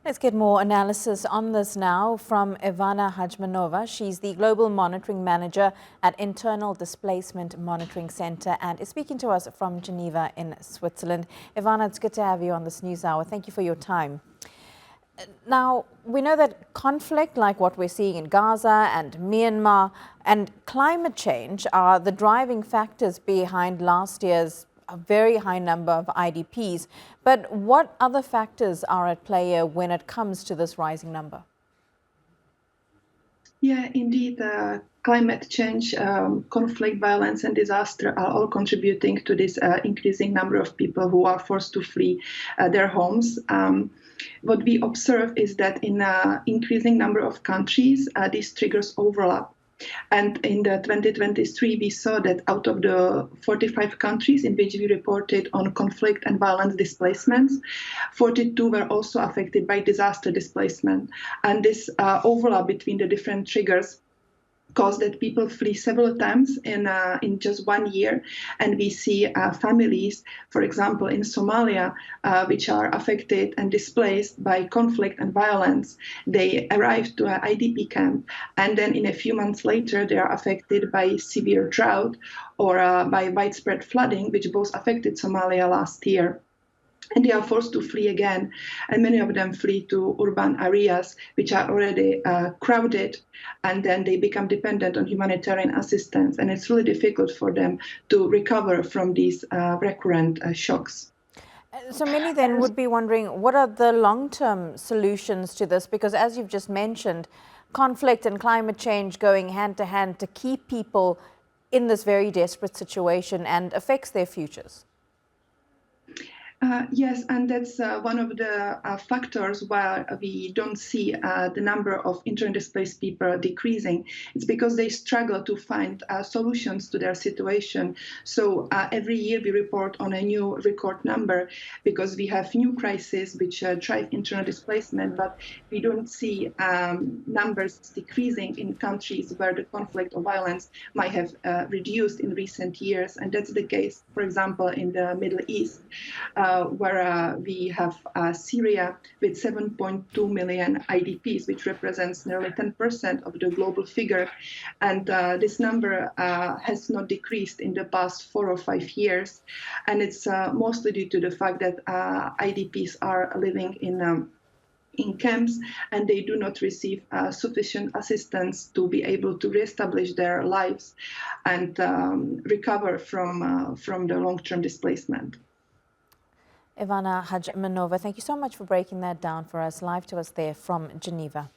Let's get more analysis on this now from Ivana Hajzmanova. She's the Global Monitoring Manager at Internal Displacement Monitoring Centre and is speaking to us from Geneva in Switzerland. Ivana, it's good to have you on this news hour. Thank you for your time. Now, we know that conflict like what we're seeing in Gaza and Myanmar and climate change are the driving factors behind last year's a very high number of IDPs. But what other factors are at play here when it comes to this rising number? Yeah, indeed, climate change, conflict, violence, and disaster are all contributing to this increasing number of people who are forced to flee their homes. What we observe is that in an increasing number of countries, these triggers overlap. And in the 2023, we saw that out of the 45 countries in which we reported on conflict and violence displacements, 42 were also affected by disaster displacement. And this overlap between the different triggers caused that people flee several times in just 1 year. And we see families, for example, in Somalia, which are affected and displaced by conflict and violence. They arrive to an IDP camp, and then in a few months later, they are affected by severe drought or by widespread flooding, which both affected Somalia last year. And they are forced to flee again, and many of them flee to urban areas which are already crowded, and then they become dependent on humanitarian assistance, and it's really difficult for them to recover from these recurrent shocks. So many then would be wondering, what are the long-term solutions to this? Because as you've just mentioned, conflict and climate change going hand to hand to keep people in this very desperate situation and affects their futures. Yes, and that's one of the factors why we don't see the number of internally displaced people decreasing. It's because they struggle to find solutions to their situation. So every year we report on a new record number because we have new crises which drive internal displacement, but we don't see numbers decreasing in countries where the conflict or violence might have reduced in recent years. And that's the case, for example, in the Middle East. Where we have Syria with 7.2 million IDPs, which represents nearly 10% of the global figure. And this number has not decreased in the past 4 or 5 years. And it's mostly due to the fact that IDPs are living in camps, and they do not receive sufficient assistance to be able to reestablish their lives and recover from the long-term displacement. Ivana Hajzmanova, thank you so much for breaking that down for us, live to us there from Geneva.